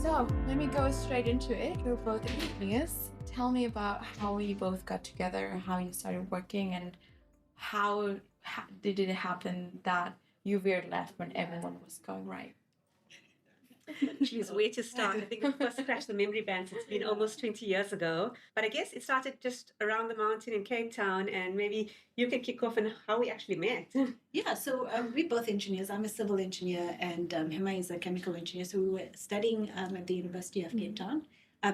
So let me go straight into it. You're both engineers. Tell me about how you both got together, how you started working, and how did it happen that you veered left when everyone was going right? Geez, where to start? I think we first scratched the memory bands. It's been almost 20 years ago. But I guess it started just around the mountain in Cape Town, and maybe you can kick off on how we actually met. Yeah, so we're both engineers. I'm a civil engineer, and Hema is a chemical engineer. So we were studying at the University of Cape Town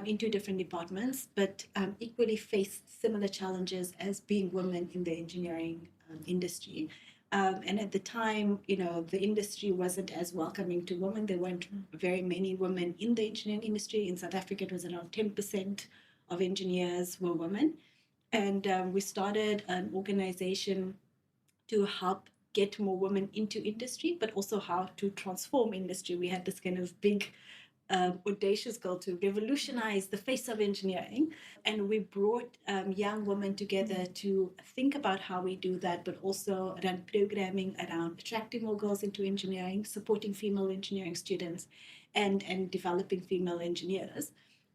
in two different departments, but equally faced similar challenges as being women in the engineering industry. And at the time, the industry wasn't as welcoming to women. There weren't very many women in the engineering industry. In South Africa, it was around 10% of engineers were women. And we started an organization to help get more women into industry, but also how to transform industry. We had this kind of big audacious goal to revolutionize the face of engineering. And we brought young women together to think about how we do that, but also run programming around attracting more girls into engineering, supporting female engineering students, and developing female engineers.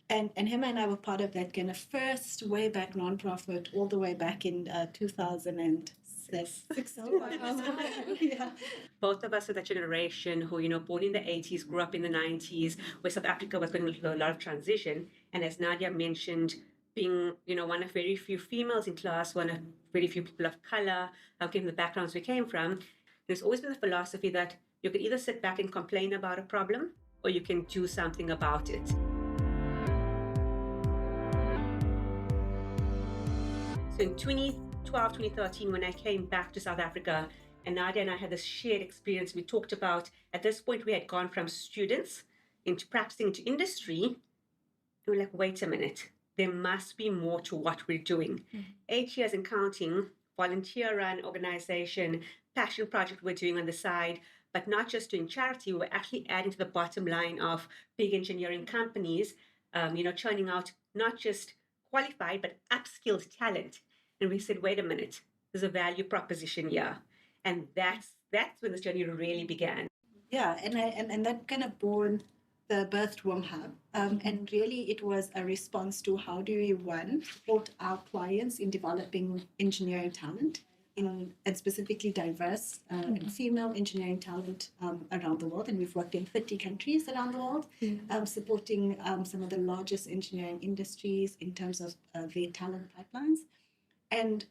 And Hema and I were part of that kind of first way back nonprofit all the way back in 2006. Yeah. Both of us are that generation who, born in the 80s, grew up in the 90s, where South Africa was going through a lot of transition. And as Naadiya mentioned, being, one of very few females in class, one of very few people of color, given the backgrounds we came from, there's always been the philosophy that you can either sit back and complain about a problem, or you can do something about it. So in 2012, 2013, when I came back to South Africa, and Naadiya and I had this shared experience, we talked about, at this point, we had gone from students into practicing into industry. And we're like, wait a minute, there must be more to what we're doing. 8 years and counting, volunteer-run organization, passion project we're doing on the side, but not just doing charity, we're actually adding to the bottom line of big engineering companies, churning out not just qualified, but upskilled talent. And we said, wait a minute, there's a value proposition here. And that's when this journey really began. Yeah, and that kind of birthed WomHub. And really it was a response to how do we, one, support our clients in developing engineering talent, and specifically diverse and female engineering talent around the world. And we've worked in 30 countries around the world, supporting some of the largest engineering industries in terms of their talent pipelines. And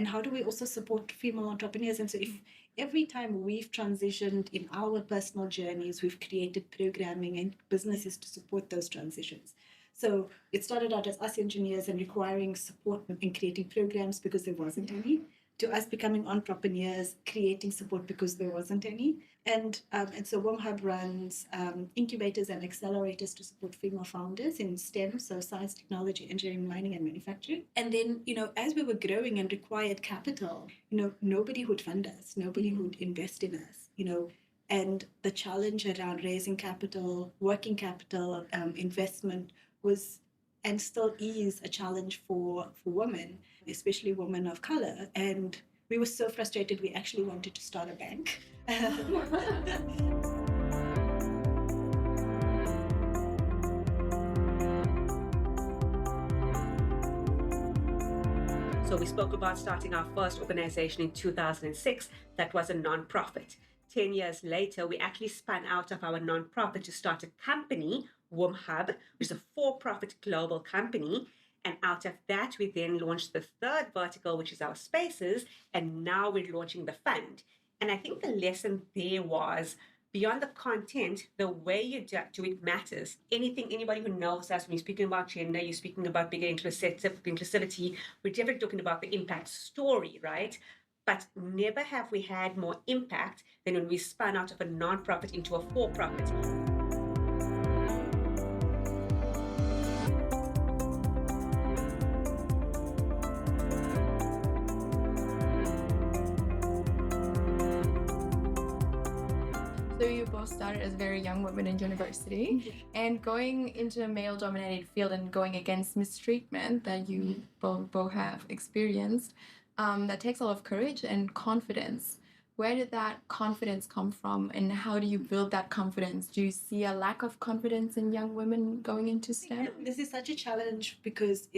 how do we also support female entrepreneurs? And so if every time we've transitioned in our personal journeys, we've created programming and businesses to support those transitions. So it started out as us engineers and requiring support in creating programs because there wasn't any, to us becoming entrepreneurs, creating support because there wasn't any. And so WomHub runs incubators and accelerators to support female founders in STEM, so science, technology, engineering, mining, and manufacturing. And then, as we were growing and required capital, nobody would fund us, nobody would invest in us, and the challenge around raising capital, working capital, investment was and still is a challenge for women, especially women of color. And we were so frustrated, we actually wanted to start a bank. So we spoke about starting our first organization in 2006. That was a nonprofit. 10 years later, we actually spun out of our nonprofit to start a company, WomHub, which is a for-profit global company. And out of that, we then launched the third vertical, which is our spaces. And now we're launching the fund. And I think the lesson there was, beyond the content, the way you do it matters. Anybody who knows us, when you're speaking about gender, you're speaking about bigger inclusivity, we're definitely talking about the impact story, right? But never have we had more impact than when we spun out of a nonprofit into a for-profit. So you both started as very young women in university, and going into a male-dominated field and going against mistreatment that you both have experienced, that takes a lot of courage and confidence. where did that confidence come from, and how do you build that confidence? Do you see a lack of confidence in young women going into STEM? This is such a challenge because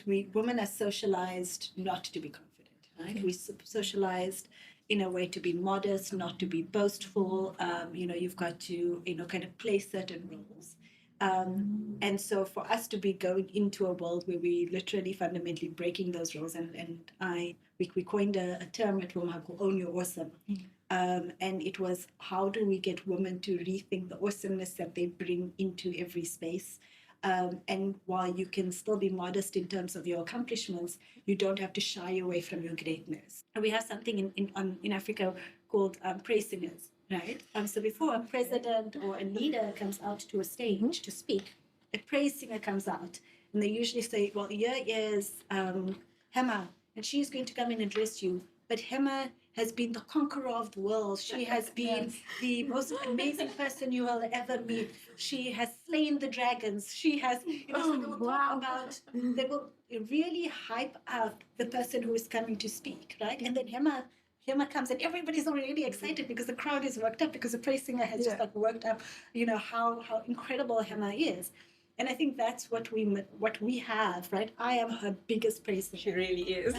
women are socialized not to be confident, right? We socialized in a way to be modest, not to be boastful. You've got to kind of play certain roles. And so for us to be going into a world where we literally fundamentally breaking those roles, and we coined a term at WomHub called Own Your Awesome. And it was, how do we get women to rethink the awesomeness that they bring into every space? And while you can still be modest in terms of your accomplishments, you don't have to shy away from your greatness. And we have something in Africa called praise singers, right? So before a president or a leader comes out to a stage to speak, a praise singer comes out, and they usually say, well, here is Hema, and she's going to come and address you. But Hema has been the conqueror of the world. She has been the most amazing person you will ever meet. She has slain the dragons. She has, so they will talk about, they will really hype up the person who is coming to speak, right? And then Hema comes and everybody's already excited because the crowd is worked up, because the praise singer has just worked up, how incredible Hema is. And I think that's what we have, right? I am her biggest praise singer. She really is.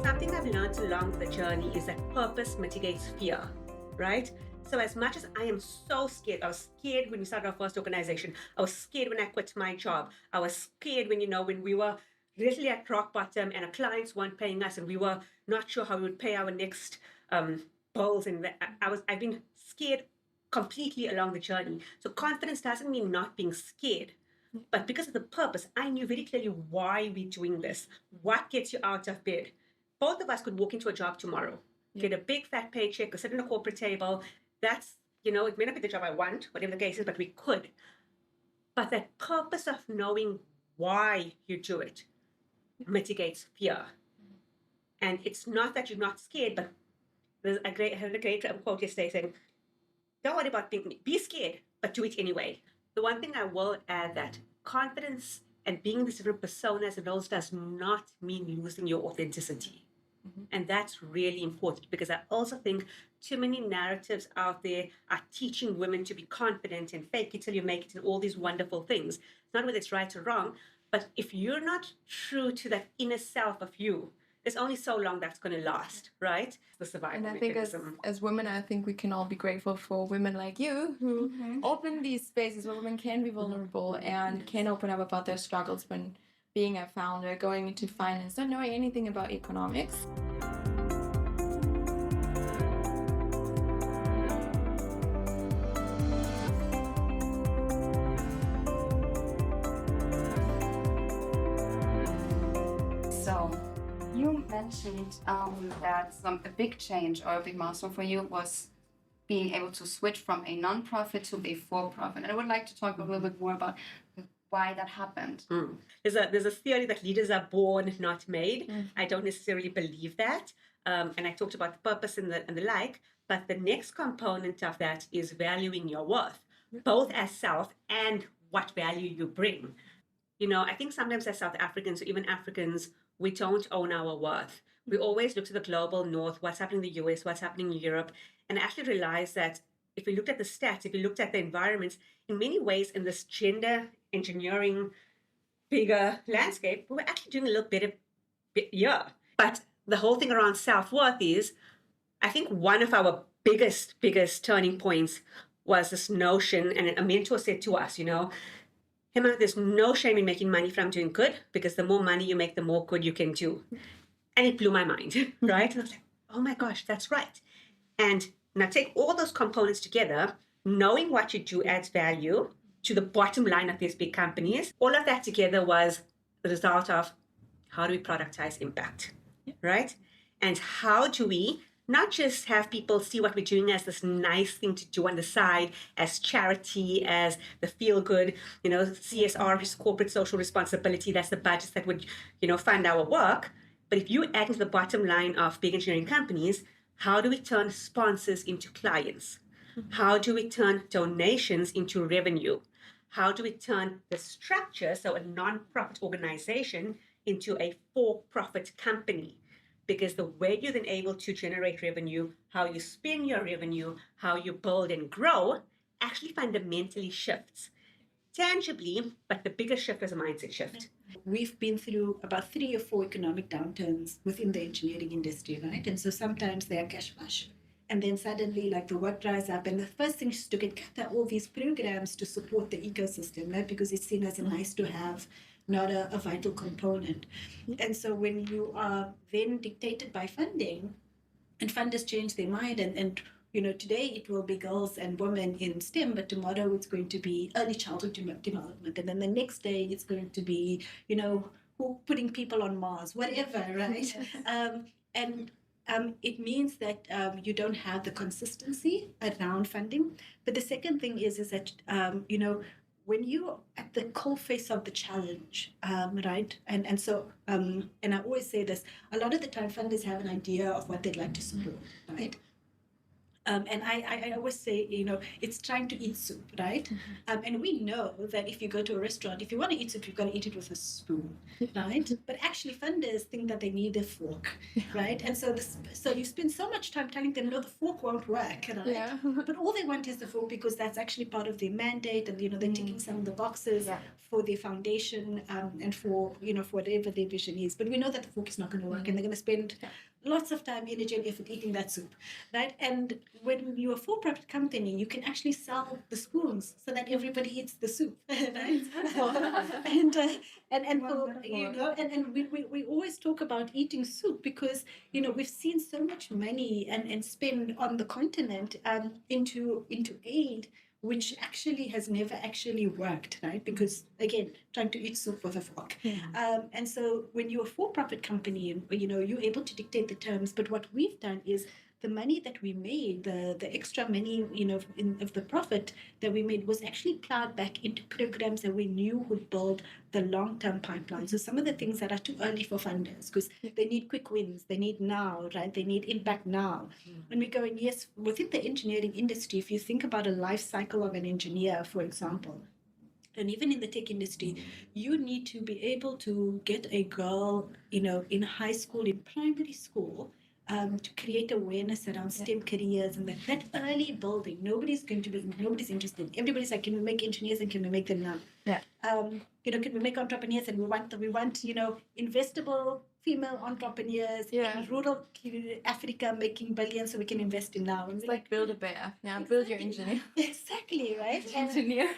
Something I've learned along the journey is that purpose mitigates fear, right? So as much as I am so scared, I was scared when we started our first organization. I was scared when I quit my job. I was scared when we were literally at rock bottom and our clients weren't paying us and we were not sure how we would pay our next bills. And I've been scared completely along the journey. So confidence doesn't mean not being scared. But because of the purpose, I knew very clearly why we're doing this. What gets you out of bed? Both of us could walk into a job tomorrow, get a big fat paycheck, go sit on a corporate table. That's, it may not be the job I want, whatever the case is, but we could. But that purpose of knowing why you do it mitigates fear. And it's not that you're not scared, but I heard a great quote yesterday saying, don't worry about be scared, but do it anyway. The one thing I will add that confidence and being these different personas and roles does not mean losing your authenticity. And that's really important, because I also think too many narratives out there are teaching women to be confident and fake it till you make it and all these wonderful things. It's not whether it's right or wrong, but if you're not true to that inner self of you, there's only so long that's going to last, right? The survival mechanism. And I think as women, I think we can all be grateful for women like you who open these spaces where women can be vulnerable and can open up about their struggles when being a founder, going into finance, not knowing anything about economics. So you mentioned that a big change or a big milestone for you was being able to switch from a non-profit to a for-profit. And I would like to talk a little bit more about why that happened. There's a theory that leaders are born, not made. I don't necessarily believe that. And I talked about the purpose and the like. But the next component of that is valuing your worth, both as self and what value you bring. I think sometimes as South Africans or even Africans, we don't own our worth. We always look to the global north, what's happening in the US, what's happening in Europe. And I actually realized that if we looked at the stats, if we looked at the environments, in many ways in this gender engineering bigger landscape, we're actually doing a little bit here. But the whole thing around self-worth is, I think one of our biggest turning points was this notion, and a mentor said to us, Hema, there's no shame in making money from doing good, because the more money you make, the more good you can do. And it blew my mind, right? And I was like, oh my gosh, that's right. And now take all those components together, knowing what you do adds value to the bottom line of these big companies. All of that together was the result of how do we productize impact, right? And how do we not just have people see what we're doing as this nice thing to do on the side, as charity, as the feel-good, CSR, corporate social responsibility, that's the budgets that would, fund our work. But if you add to the bottom line of big engineering companies, How do we turn sponsors into clients? How do we turn donations into revenue? How do we turn the structure, so a non-profit organization, into a for-profit company? Because the way you're then able to generate revenue, how you spend your revenue, how you build and grow, actually fundamentally shifts. Tangibly, but the biggest shift is a mindset shift. We've been through about 3 or 4 economic downturns within the engineering industry, right? And so sometimes they are cash flush. And then suddenly, like, the work dries up, and the first thing is to get cut out all these programs to support the ecosystem, right? Because it's seen as a nice to have, not a vital component. And so when you are then dictated by funding, and funders change their mind, and today it will be girls and women in STEM, but tomorrow it's going to be early childhood development, and then the next day it's going to be, putting people on Mars, whatever, right? It means that you don't have the consistency around funding. But the second thing is that, when you're at the coalface of the challenge, right? And so, and I always say this, a lot of the time funders have an idea of what they'd like to support, right? And I always say, it's trying to eat soup, right? And we know that if you go to a restaurant, if you want to eat soup, you've got to eat it with a spoon, right? But actually, funders think that they need a fork, right? And so you spend so much time telling them, no, the fork won't work, right? Yeah. But all they want is the fork because that's actually part of their mandate, and they're ticking some of the boxes for their foundation, and for for whatever their vision is. But we know that the fork is not going to work, and they're going to spend lots of time, energy, and effort eating that soup, right? And when you're a for-profit company, you can actually sell the spoons so that everybody eats the soup, right? We always talk about eating soup because we've seen so much money and spend on the continent into aid, which actually has never actually worked, right? Because again, trying to eat soup with a fork. And so when you're a for-profit company, you're able to dictate the terms. But what we've done is the money that we made, the extra money, of the profit that we made was actually plowed back into programs that we knew would build the long-term pipeline. So some of the things that are too early for funders, because they need quick wins, they need now, right? They need impact now. And we're going, yes, within the engineering industry, if you think about a life cycle of an engineer, for example, and even in the tech industry, you need to be able to get a girl, in high school, in primary school, to create awareness around STEM careers and that early building. Nobody's interested. Everybody's like, can we make engineers and can we make them now? Yeah. Can we make entrepreneurs, and we want investable female entrepreneurs in rural Africa making billions so we can invest in now. It's like build a bear. Yeah, exactly. Build your engineer. Exactly, right? Engineer.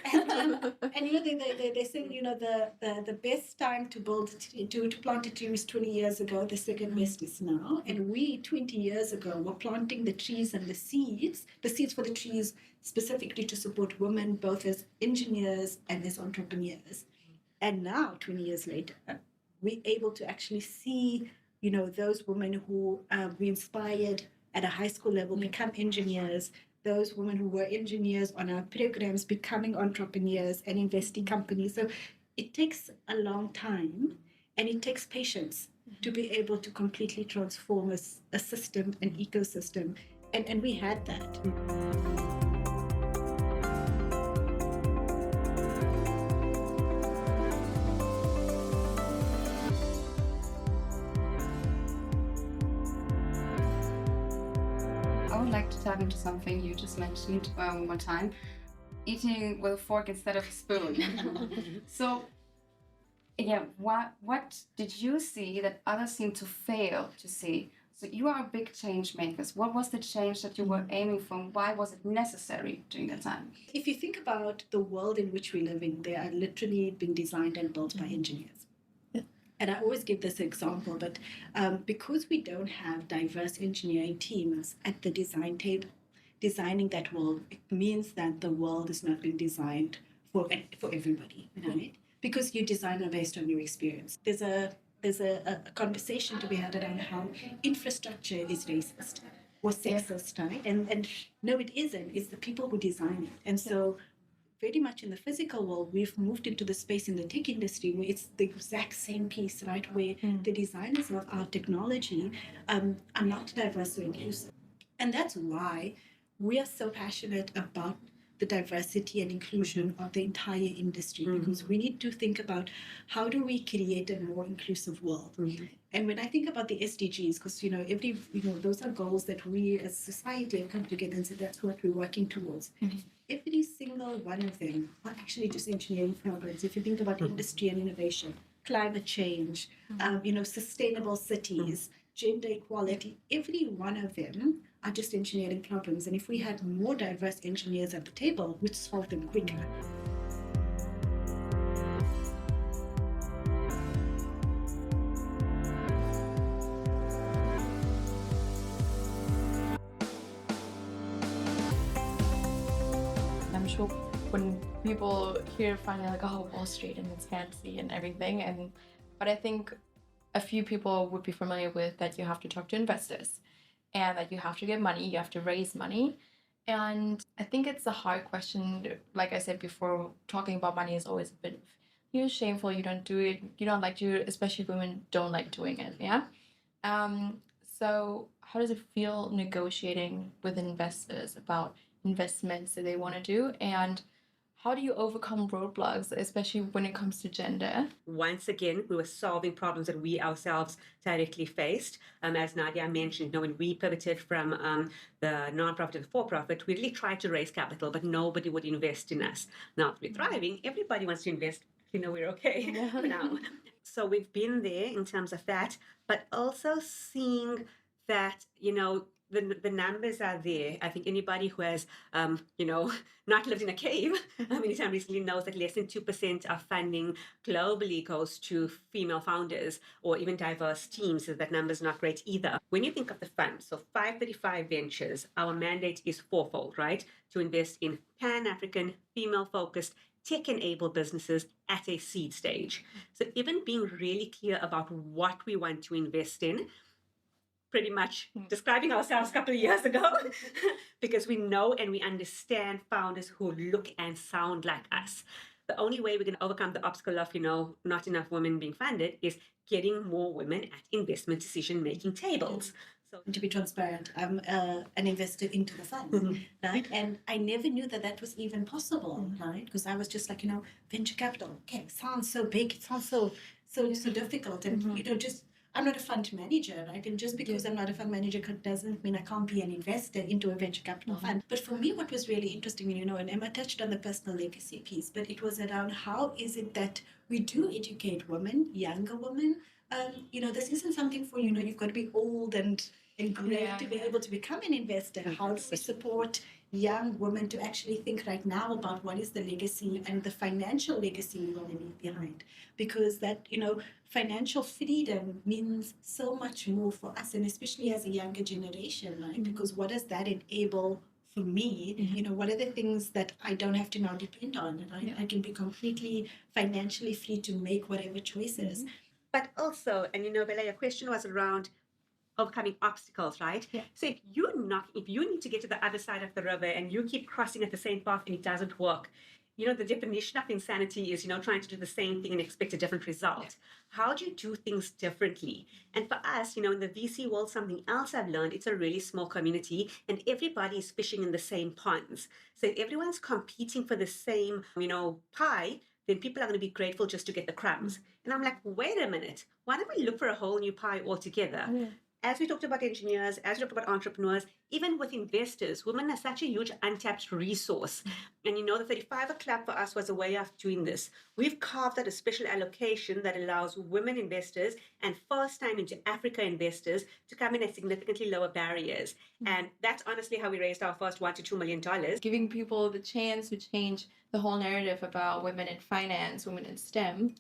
They say, the best time to plant a tree was 20 years ago. The second best is now. And we, 20 years ago, were planting the trees and the seeds for the trees specifically to support women, both as engineers and as entrepreneurs. And now, 20 years later, we're able to actually see, those women who we inspired at a high school level become engineers, those women who were engineers on our programs becoming entrepreneurs and investing companies. So it takes a long time, and it takes patience to be able to completely transform a system, an ecosystem. And we had that. I would like to tap into something you just mentioned one more time. Eating with a fork instead of a spoon. So, yeah, what did you see that others seem to fail to see? So you are a big change makers. What was the change that you were aiming for? Why was it necessary during that time? If you think about the world in which we live in, they are literally being designed and built by engineers. And I always give this example, but because we don't have diverse engineering teams at the design table, designing that world, it means that the world is not being designed for everybody, right? Because you design it based on your experience. There's a conversation to be had around how infrastructure is racist or sexist, right? And no, it isn't. It's the people who design it. And so very much in the physical world, we've moved into the space in the tech industry where it's the exact same piece, right? Where the designers of our technology are not diverse or inclusive. And that's why we are so passionate about the diversity and inclusion of the entire industry, because we need to think about how do we create a more inclusive world. And when I think about the SDGs, because those are goals that we as society have come together and said that's what we're working towards. Every single one of them are actually just engineering programs. If you think about industry and innovation, climate change, sustainable cities, gender equality, every one of them are just engineering problems. And if we had more diverse engineers at the table, we'd solve them quicker. I'm sure when people hear finally like, oh, Wall Street and it's fancy and everything, but I think a few people would be familiar with that you have to talk to investors and that you have to get money, you have to raise money. And I think it's a hard question. Like I said before, talking about money is always a bit shameful. You don't do it. You don't like to, especially women don't like doing it. Yeah. So how does it feel negotiating with investors about investments that they want to do, and how do you overcome roadblocks, especially when it comes to gender? Once again, we were solving problems that we ourselves directly faced. As Naadiya mentioned, when we pivoted from the non-profit to the for-profit, we really tried to raise capital, but nobody would invest in us. Now that we're thriving, everybody wants to invest. We're okay for now. So we've been there in terms of that, but also seeing that, the numbers are there. I think anybody who has, not lived in a cave anytime recently knows that less than 2% of funding globally goes to female founders or even diverse teams. So that number is not great either. When you think of the fund, so 535 Ventures, our mandate is fourfold, right? To invest in Pan-African, female-focused, tech-enabled businesses at a seed stage. So even being really clear about what we want to invest in, pretty much describing ourselves a couple of years ago, because we know and we understand founders who look and sound like us. The only way we can overcome the obstacle of, not enough women being funded is getting more women at investment decision-making tables. So, to be transparent, I'm an investor into the fund, right? And I never knew that was even possible, right? Because I was just like, venture capital. Okay, it sounds so big. It sounds so difficult, and just. I'm not a fund manager, right? And just because I'm not a fund manager doesn't mean I can't be an investor into a venture capital fund. But for me, what was really interesting, and Emma touched on the personal legacy piece, but it was around how is it that we do educate women, younger women. This isn't something for, you've got to be old and great to be able to become an investor. How do we support young women to actually think right now about what is the legacy and the financial legacy we want to leave behind? Because that, financial freedom means so much more for us, and especially as a younger generation, right? Because what does that enable for me? What are the things that I don't have to now depend on? Right? I can be completely financially free to make whatever choices. But also, and Bella, your question was around overcoming obstacles, right? Yeah. So if you need to get to the other side of the river and you keep crossing at the same path and it doesn't work, the definition of insanity is, trying to do the same thing and expect a different result. Yeah. How do you do things differently? And for us, in the VC world, something else I've learned, it's a really small community and everybody is fishing in the same ponds. So if everyone's competing for the same, pie, then people are going to be grateful just to get the crumbs. And I'm like, wait a minute, why don't we look for a whole new pie altogether? Yeah. As we talked about engineers, as we talked about entrepreneurs, even with investors, women are such a huge untapped resource. And the 35er Club for us was a way of doing this. We've carved out a special allocation that allows women investors and first-time into Africa investors to come in at significantly lower barriers. And that's honestly how we raised our first $1 to $2 million. Giving people the chance to change the whole narrative about women in finance, women in STEM.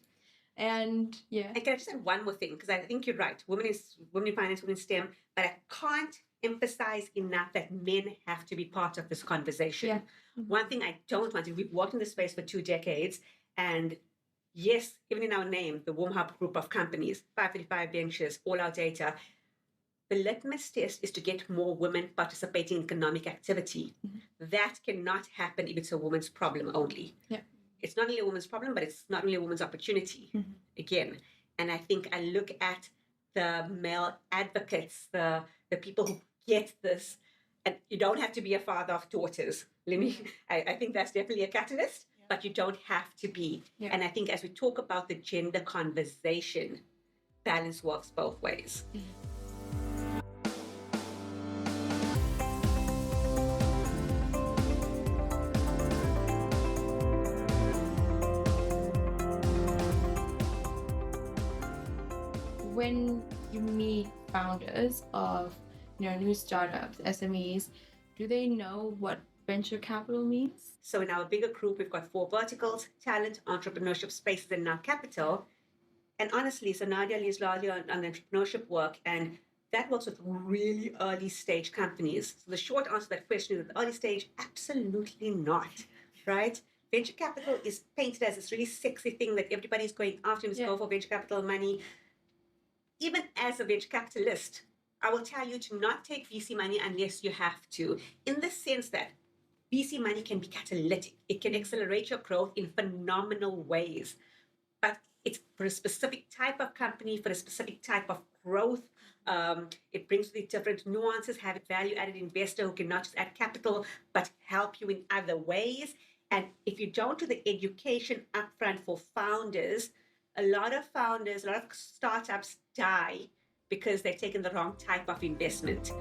And can I just add one more thing? Because I think you're right. Women in finance, women in STEM, but I can't emphasize enough that men have to be part of this conversation. Yeah. One thing I don't want to, we've worked in this space for 2 decades, and yes, even in our name, the WomHub group of companies, 535 Ventures, all our data, the litmus test is to get more women participating in economic activity. That cannot happen if it's a woman's problem only. Yeah. It's not only a woman's problem, but it's not only a woman's opportunity, again. And I think I look at the male advocates, the people who get this, And you don't have to be a father of daughters. I think that's definitely a catalyst, but you don't have to be. Yeah. And I think as we talk about the gender conversation, balance works both ways. When you meet founders of new startups, SMEs, do they know what venture capital means? So in our bigger group, we've got 4 verticals: talent, entrepreneurship, spaces, and now capital. And honestly, so Naadiya leads largely on entrepreneurship work, and that works with really early stage companies. So the short answer to that question is, early stage, absolutely not, right? Venture capital is painted as this really sexy thing that everybody's going after, and go for venture capital money. Even as a venture capitalist, I will tell you to not take VC money unless you have to, in the sense that VC money can be catalytic. It can accelerate your growth in phenomenal ways. But it's for a specific type of company, for a specific type of growth. It brings with it different nuances, have a value-added investor who can not just add capital, but help you in other ways. And if you don't do the education upfront for founders, a lot of startups die because they've taken the wrong type of investment.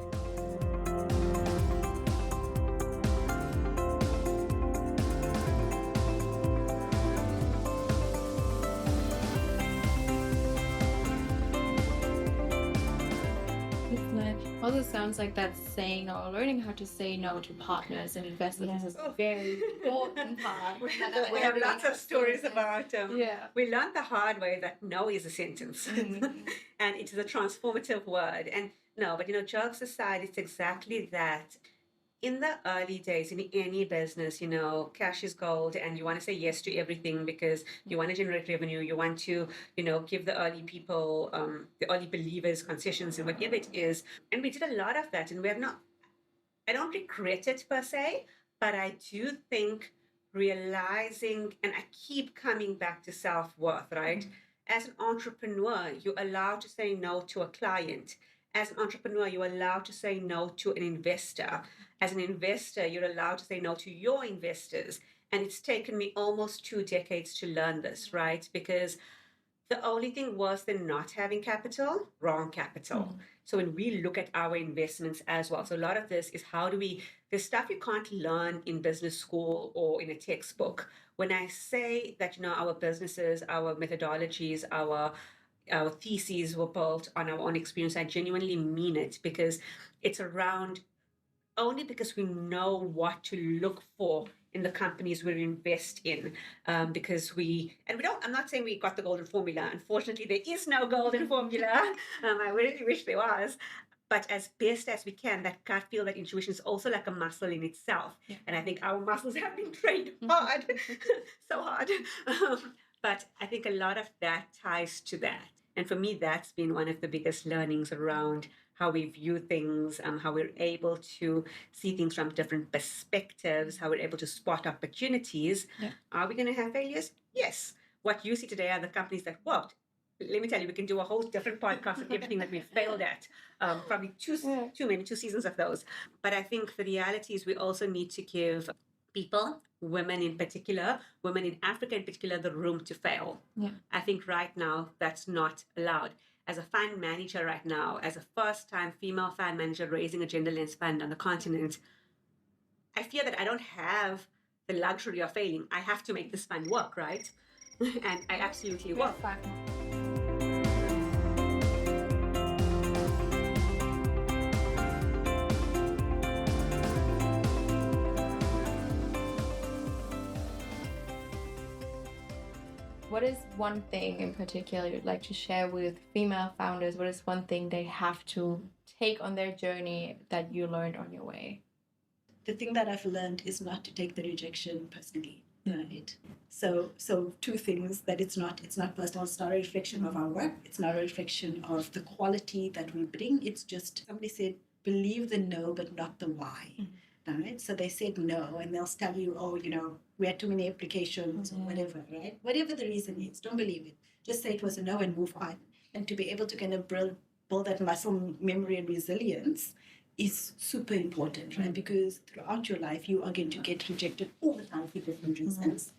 Also sounds like that's saying or learning how to say no to partners and investors is a very important part. We have lots of stories about Yeah. We learned the hard way that no is a sentence. And it is a transformative word. And no, but jokes aside, it's exactly that. In the early days, in any business, cash is gold, and you want to say yes to everything because you want to generate revenue. You want to, give the early people, the early believers concessions and whatever it is. And we did a lot of that, and I don't regret it per se, but I do think realizing, and I keep coming back to self-worth, right? As an entrepreneur, you're allowed to say no to a client. As an entrepreneur, you're allowed to say no to an investor. As an investor, you're allowed to say no to your investors. And it's taken me almost 2 decades to learn this, right? Because the only thing worse than not having capital, wrong capital. So when we look at our investments as well, so a lot of this is there's stuff you can't learn in business school or in a textbook. When I say that, our businesses, our methodologies, our theses were built on our own experience, I genuinely mean it, because it's around only because we know what to look for in the companies we invest in, I'm not saying we got the golden formula. Unfortunately, there is no golden formula. I really wish there was. But as best as we can, that gut feel, that intuition is also like a muscle in itself. Yeah. And I think our muscles have been trained hard, so hard. But I think a lot of that ties to that. And for me, that's been one of the biggest learnings around how we view things, how we're able to see things from different perspectives, how we're able to spot opportunities. Yeah. Are we going to have failures? Yes. What you see today are the companies that worked. Let me tell you, we can do a whole different podcast of everything that we failed at. Probably maybe 2 seasons of those. But I think the reality is we also need to give people, women in particular, women in Africa in particular, the room to fail. Yeah. I think right now that's not allowed. As a fund manager right now, as a first-time female fund manager raising a gender-lens fund on the continent, I fear that I don't have the luxury of failing. I have to make this fund work, right? And I absolutely will. What is one thing in particular you'd like to share with female founders? What is one thing they have to take on their journey that you learned on your way? The thing that I've learned is not to take the rejection personally. Right. So 2 things: that it's not personal. It's not a reflection of our work. It's not a reflection of the quality that we bring. It's just, somebody said, believe the no, but not the why. Right? So they said no, and they'll tell you, we had too many applications or whatever, right? Whatever the reason is, don't believe it. Just say it was a no and move on. And to be able to kind of build that muscle memory and resilience is super important, right? Because throughout your life, you are going to get rejected all the time for different reasons.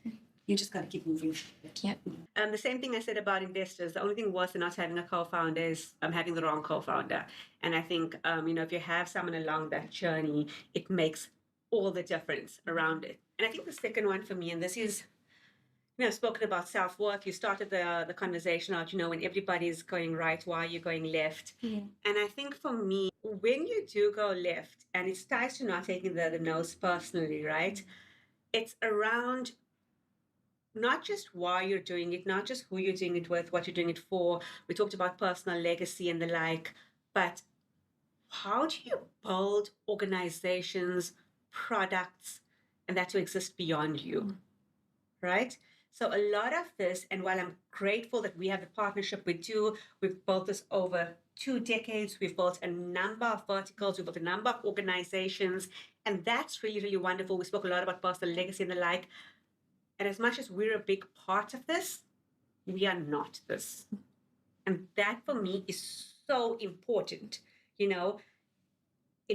You just got to keep moving. Yeah. The same thing I said about investors. The only thing worse than not having a co-founder is having the wrong co-founder. And I think, if you have someone along that journey, it makes all the difference around it. And I think the second one for me, and this is, I've spoken about self-worth. You started the conversation out, when everybody's going right, why are you going left? Yeah. And I think for me, when you do go left, and it's ties to not taking the no's personally, right? It's around not just why you're doing it, not just who you're doing it with, what you're doing it for. We talked about personal legacy and the like, but how do you build organizations, products, and that to exist beyond you, right? So a lot of this, and while I'm grateful that we have the partnership we do, we've built this over 2 decades. We've built a number of verticals. We've built a number of organizations, and that's really, really wonderful. We spoke a lot about personal legacy and the like. And as much as we're a big part of this, we are not this. And that for me is so important. In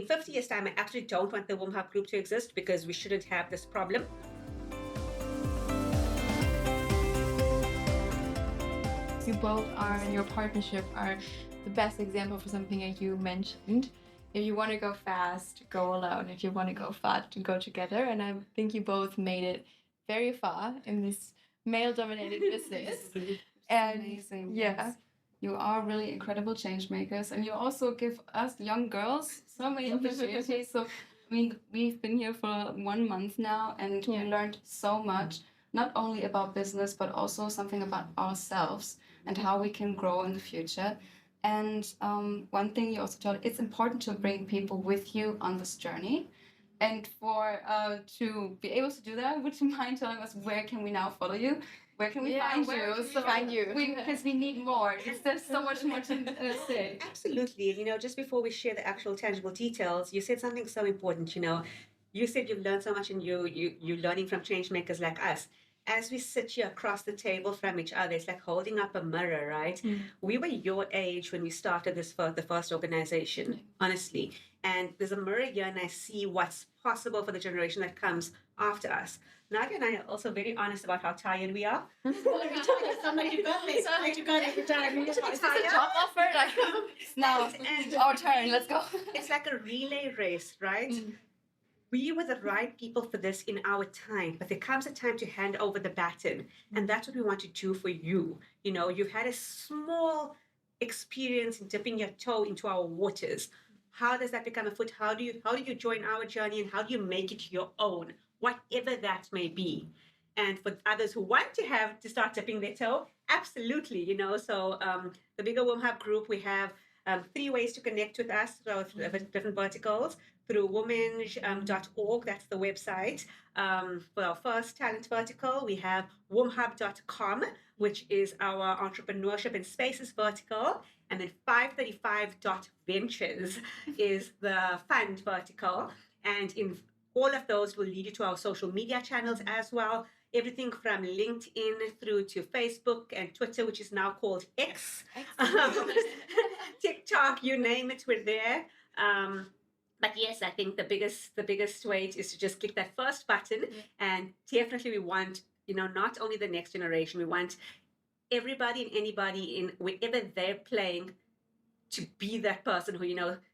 50 years' time, I absolutely don't want the WomHub group to exist because we shouldn't have this problem. You both are, and your partnership are the best example for something that you mentioned. If you want to go fast, go alone. If you want to go far, go together. And I think you both made it very far in this male-dominated business. And amazing. yeah. Yes. You are really incredible change makers, and you also give us young girls so many opportunities. So, we've been here for 1 month now, and we learned so much, not only about business, but also something about ourselves and how we can grow in the future. And one thing you also told, it's important to bring people with you on this journey. And for to be able to do that, would you mind telling us where can we now follow you? Where can we find you? Because we need more. There's so much more to say. Absolutely. Just before we share the actual tangible details, you said something so important. You said you've learned so much, and you're learning from change makers like us. As we sit here across the table from each other, it's like holding up a mirror, right? We were your age when we started the first organization, honestly. And there's a mirror here, and I see what's possible for the generation that comes after us. Nadia and I are also very honest about how tired we are. Somebody got this. I got every time. Is this a job offer? Now, it's our turn. Let's go. It's like a relay race, right? We were the right people for this in our time, but there comes a time to hand over the baton, and that's what we want to do for you. You've had a small experience in dipping your toe into our waters. How does that become a foot? How do you join our journey, and how do you make it your own, whatever that may be? And for others who want to start dipping their toe, absolutely. So the bigger WomHub group, we have 3 ways to connect with us through our different verticals. Through womenge.org, that's the website. For our first talent vertical, we have womhub.com, which is our entrepreneurship and spaces vertical. And then 535.ventures is the fund vertical. And in all of those will lead you to our social media channels as well. Everything from LinkedIn through to Facebook and Twitter, which is now called X. TikTok, you name it, we're there. But yes, I think the biggest way is to just click that first button, and definitely we want, not only the next generation, we want everybody and anybody in wherever they're playing to be that person who,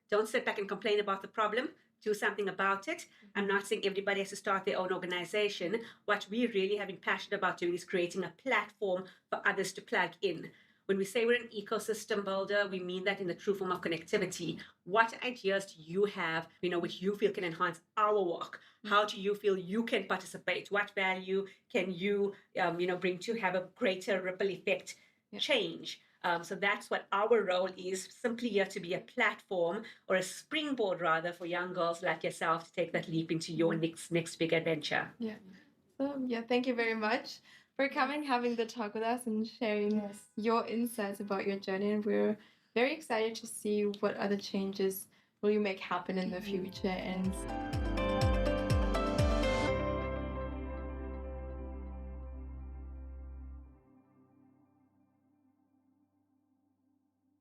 don't sit back and complain about the problem, do something about it. I'm not saying everybody has to start their own organization. What we really have been passionate about doing is creating a platform for others to plug in. When we say we're an ecosystem builder, we mean that in the true form of connectivity. What ideas do you have, which you feel can enhance our work? How do you feel you can participate? What value can you, bring to have a greater ripple effect change? So that's what our role is, simply here to be a platform or a springboard, rather, for young girls like yourself to take that leap into your next big adventure. Yeah. So, thank you very much for coming, having the talk with us, and sharing your insights about your journey. And we're very excited to see what other changes will you make happen in the future. And